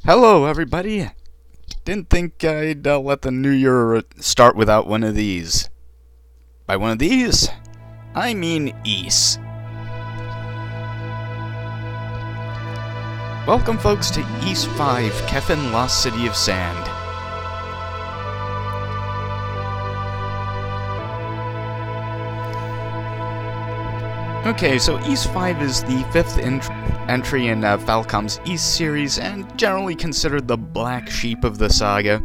Hello, everybody. Didn't think I'd let the new year start without one of these. By one of these, I mean Ys. Welcome, folks, to Ys 5, Kefin Lost City of Sand. Okay, so Ys 5 is the fifth entry in Falcom's Ys series, and generally considered the black sheep of the saga.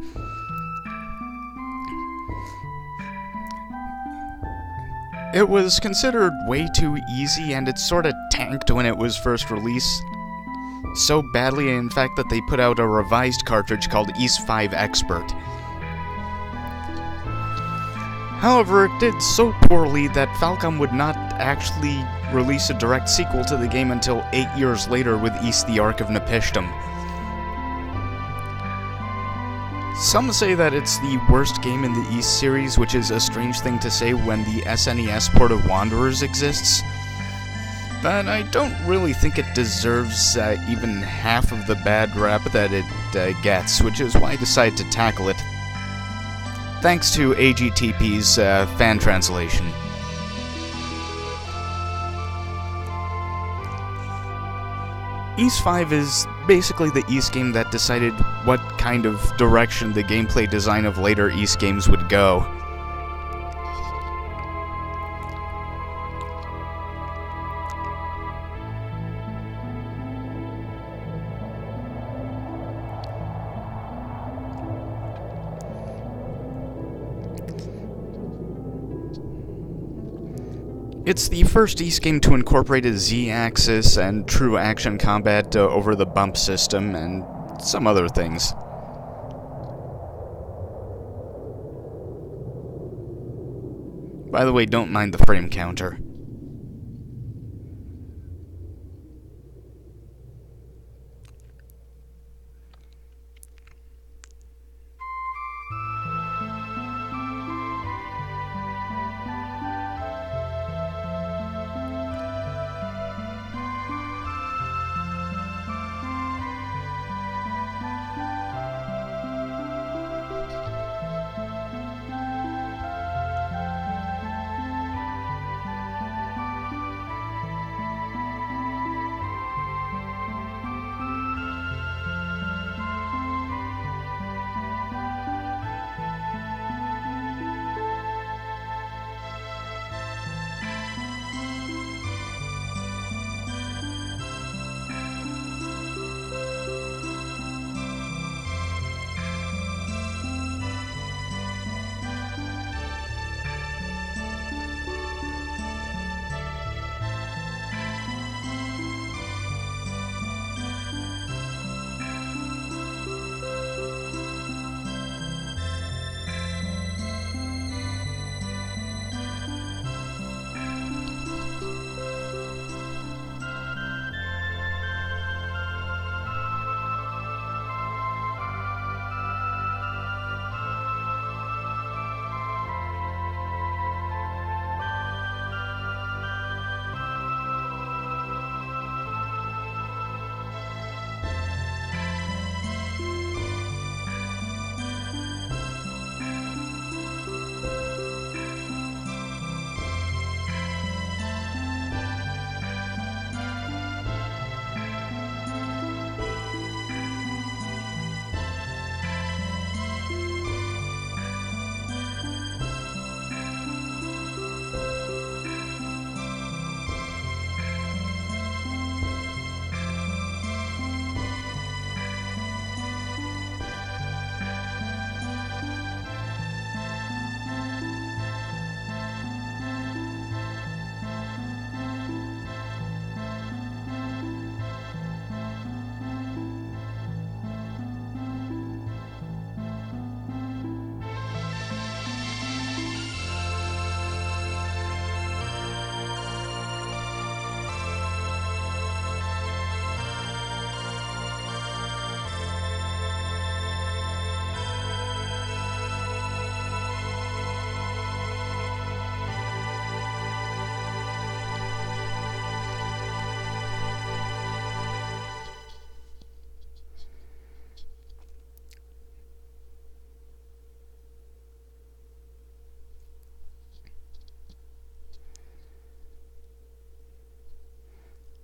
It was considered way too easy, and it sort of tanked when it was first released. So badly, in fact, that they put out a revised cartridge called Ys 5 Expert. However, it did so poorly that Falcom would not actually release a direct sequel to the game until 8 years later with Ys the Ark of Nepishtim. Some say that it's the worst game in the Ys series, which is a strange thing to say when the SNES port of Wanderers exists. But I don't really think it deserves even half of the bad rap that it gets, which is why I decided to tackle it. Thanks to AGTP's fan translation. Ys 5 is basically the Ys game that decided what kind of direction the gameplay design of later Ys games would go. It's the first Ys game to incorporate a Z-axis and true action combat over the bump system, and some other things. By the way, don't mind the frame counter.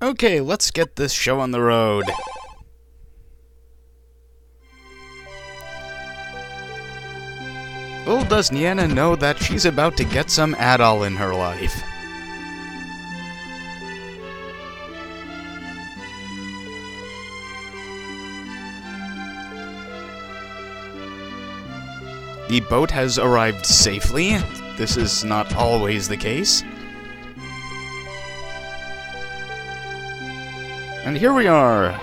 Okay, let's get this show on the road. Little does Nienna know that she's about to get some Adol in her life. The boat has arrived safely. This is not always the case. And here we are.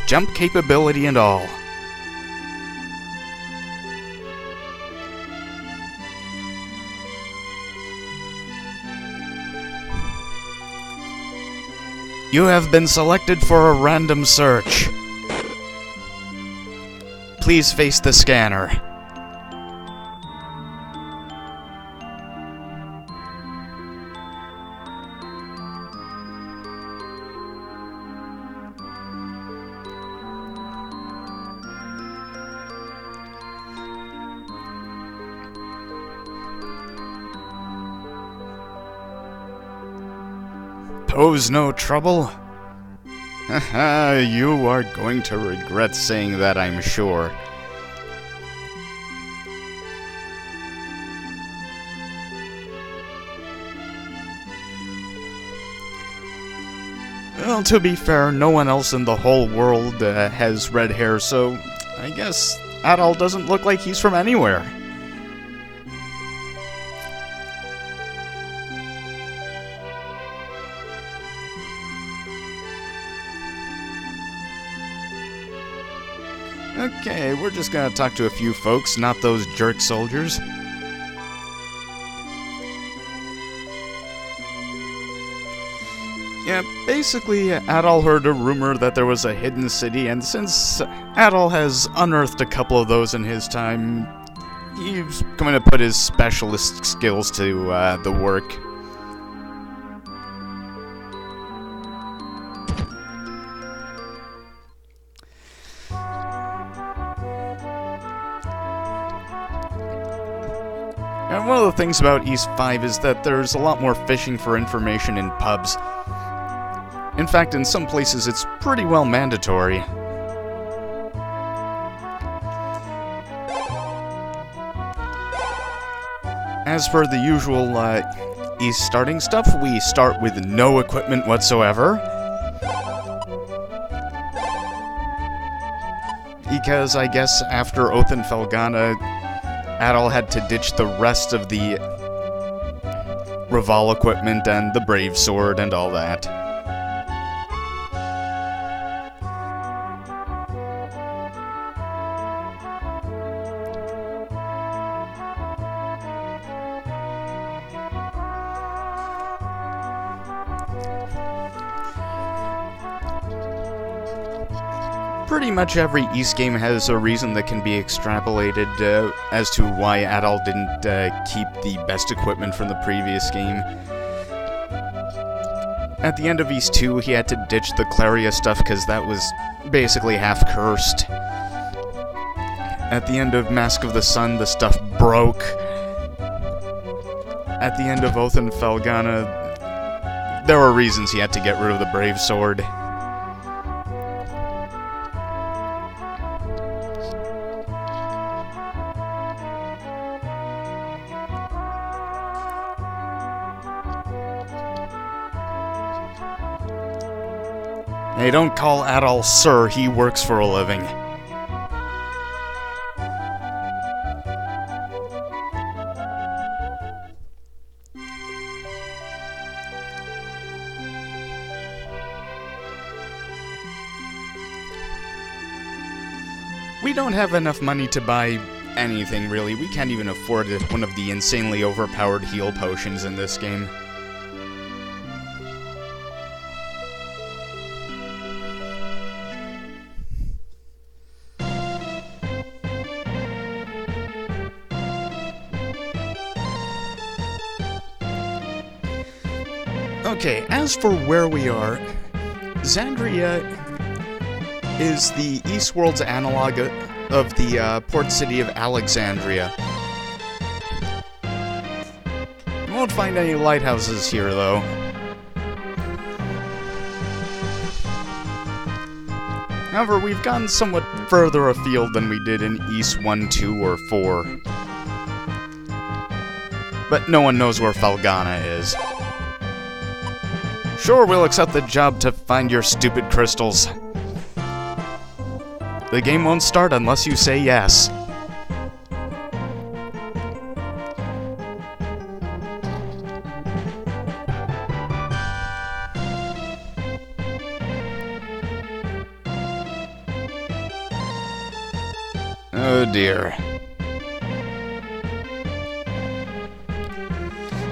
Jump capability and all. You have been selected for a random search. Please face the scanner. Pose no trouble? Haha, you are going to regret saying that, I'm sure. Well, to be fair, no one else in the whole world has red hair, so I guess Adol doesn't look like he's from anywhere. Okay, we're just gonna talk to a few folks, not those jerk soldiers. Yeah, basically, Adol heard a rumor that there was a hidden city, and since Adol has unearthed a couple of those in his time, he's going to put his specialist skills to the work. And one of the things about East 5 is that there's a lot more fishing for information in pubs. In fact, in some places it's pretty well mandatory. As for the usual East starting stuff, we start with no equipment whatsoever. Because I guess after Oath and Felghana, Adol had to ditch the rest of the Reval equipment and the Brave Sword and all that. Pretty much every East game has a reason that can be extrapolated as to why Adol didn't keep the best equipment from the previous game. At the end of East 2, he had to ditch the Claria stuff because that was basically half cursed. At the end of Mask of the Sun, the stuff broke. At the end of Oath and Felghana, there were reasons he had to get rid of the Brave Sword. Hey, don't call Adol Sir, he works for a living. We don't have enough money to buy anything, really. We can't even afford one of the insanely overpowered heal potions in this game. Okay, as for where we are, Xandria is the Eastworld's analog of the port city of Alexandria. You won't find any lighthouses here, though. However, we've gone somewhat further afield than we did in East 1, 2, or 4. But no one knows where Falgana is. Sure, we'll accept the job to find your stupid crystals. The game won't start unless you say yes. Oh dear.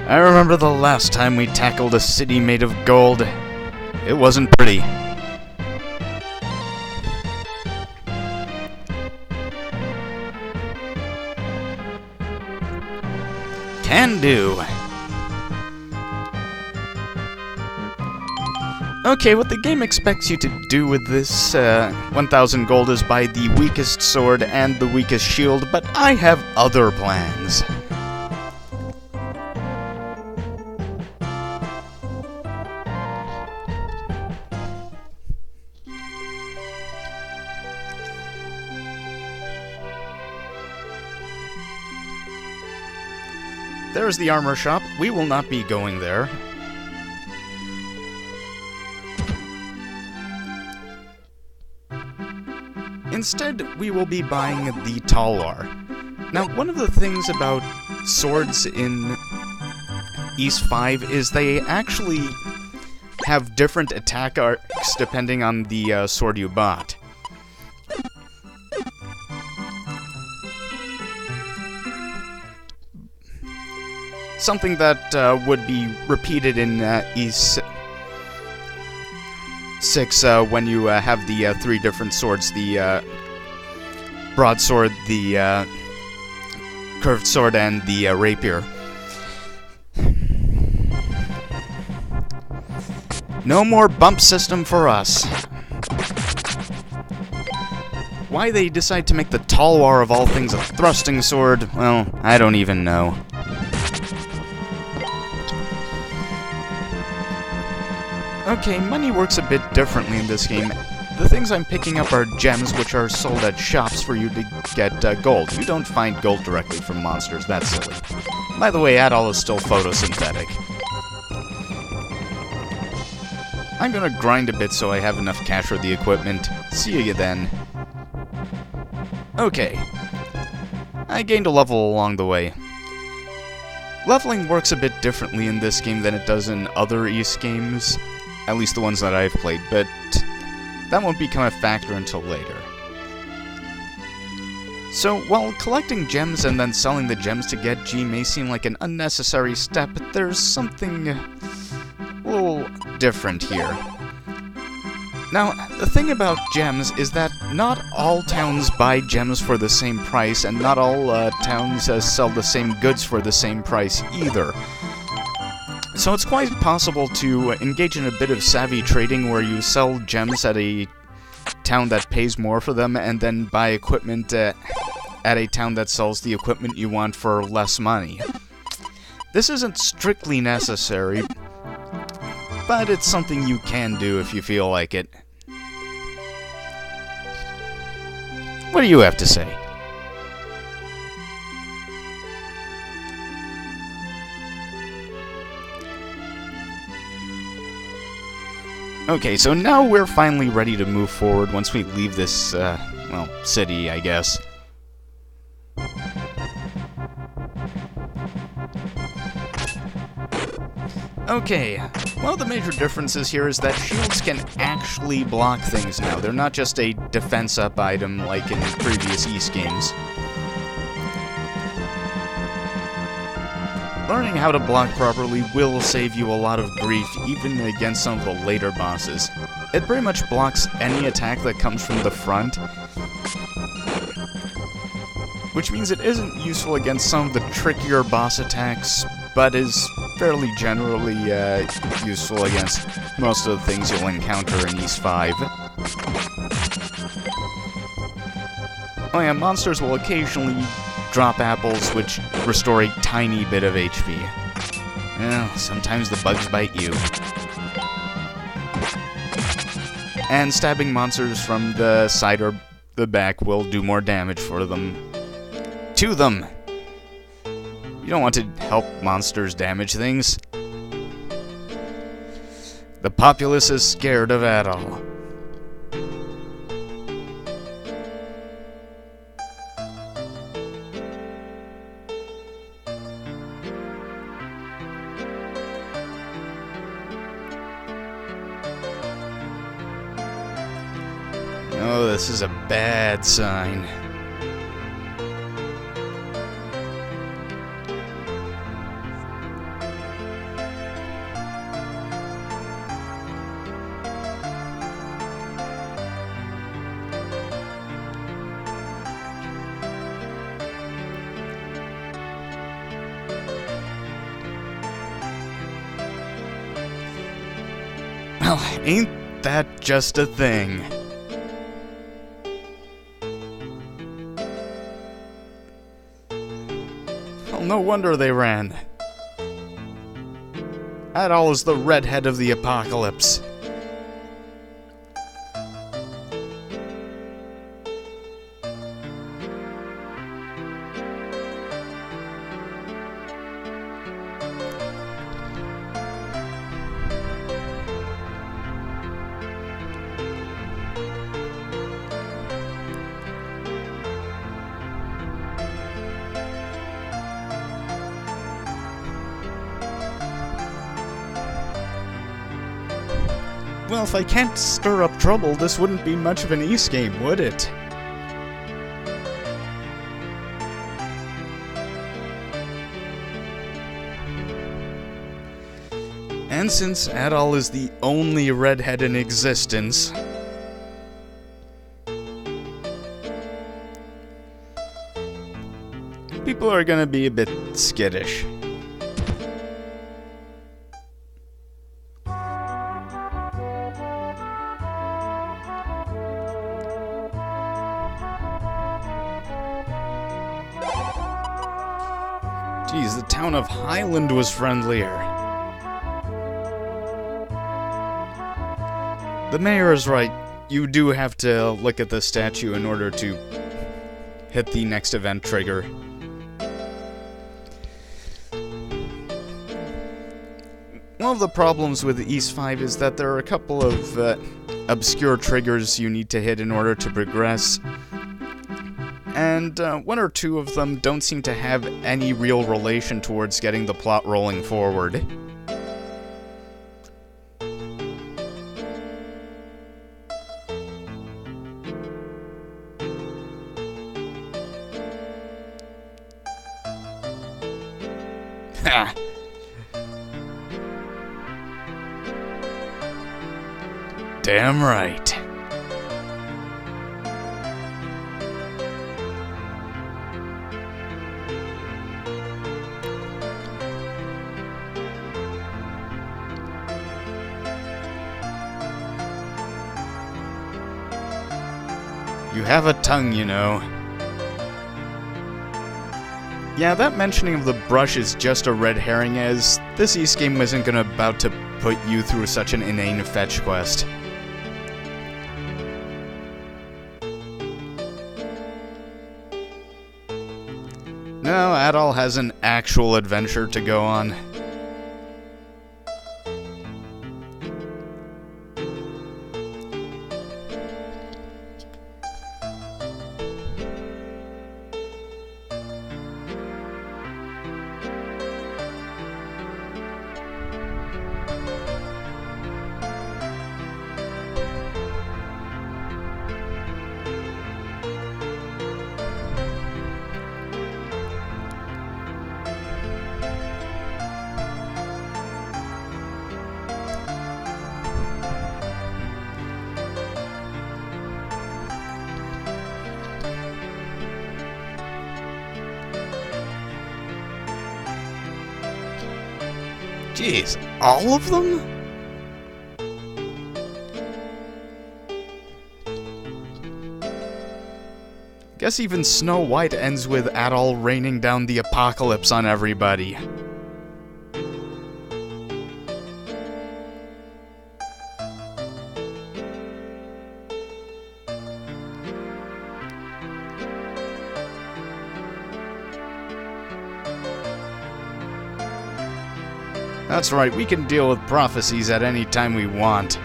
I remember the last time we tackled a city made of gold. It wasn't pretty. Can do. Okay, what the game expects you to do with this 1,000 gold is buy the weakest sword and the weakest shield, but I have other plans. There's the armor shop. We will not be going there. Instead, we will be buying the Talwar. Now, one of the things about swords in East 5 is they actually have different attack arcs depending on the sword you bought. Something that would be repeated in East 6 when you have the 3 different swords, the broadsword, the curved sword, and the rapier. No more bump system for us. Why they decide to make the Talwar of all things a thrusting sword, well, I don't even know. Okay, money works a bit differently in this game. The things I'm picking up are gems, which are sold at shops for you to get gold. You don't find gold directly from monsters, that's silly. By the way, Adol is still photosynthetic. I'm gonna grind a bit so I have enough cash for the equipment. See you then. Okay. I gained a level along the way. Leveling works a bit differently in this game than it does in other East games. At least the ones that I've played, but that won't become a factor until later. So, while collecting gems and then selling the gems to get G may seem like an unnecessary step, there's something a little different here. Now, the thing about gems is that not all towns buy gems for the same price, and not all towns sell the same goods for the same price either. So it's quite possible to engage in a bit of savvy trading where you sell gems at a town that pays more for them and then buy equipment at a town that sells the equipment you want for less money. This isn't strictly necessary, but it's something you can do if you feel like it. What do you have to say? Okay, so now we're finally ready to move forward once we leave this, well, city, I guess. Okay, one of the major differences here is that shields can actually block things now. They're not just a defense-up item like in previous East games. Learning how to block properly will save you a lot of grief, even against some of the later bosses. It pretty much blocks any attack that comes from the front, which means it isn't useful against some of the trickier boss attacks, but is fairly generally useful against most of the things you'll encounter in East 5. Oh yeah, monsters will occasionally drop apples, which restore a tiny bit of HP. Well, sometimes the bugs bite you. and stabbing monsters from the side or the back will do more damage for them. To them! You don't want to help monsters damage things. The populace is scared of Adol. Oh, this is a bad sign. Well, ain't that just a thing? Well, no wonder they ran. Adol is the redhead of the apocalypse. Well, if I can't stir up trouble, this wouldn't be much of an East game, would it? And since Adol is the only redhead in existence, people are gonna be a bit skittish. Geez, the town of Highland was friendlier. The mayor is right. You do have to look at the statue in order to hit the next event trigger. One of the problems with East 5 is that there are a couple of obscure triggers you need to hit in order to progress. And one or two of them don't seem to have any real relation towards getting the plot rolling forward. Ha! Damn right. You have a tongue, you know. Yeah, that mentioning of the brush is just a red herring, as this East game isn't about to put you through such an inane fetch quest. No, Adol has an actual adventure to go on. Jeez, all of them? Guess even Snow White ends with Adol raining down the apocalypse on everybody. That's right, we can deal with prophecies at any time we want.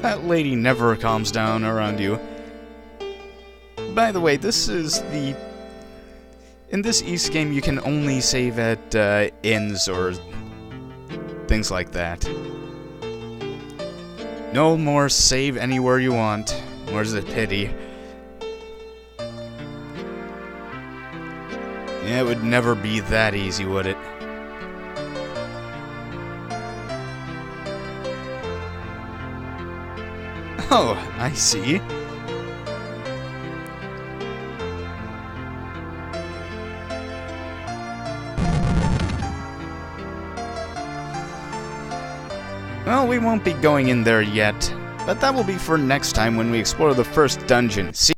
That lady never calms down around you. By the way, in this East game, you can only save at inns or things like that. No more save anywhere you want. Where's the pity? Yeah, it would never be that easy, would it? Oh, I see. Well, we won't be going in there yet, but that will be for next time when we explore the first dungeon. See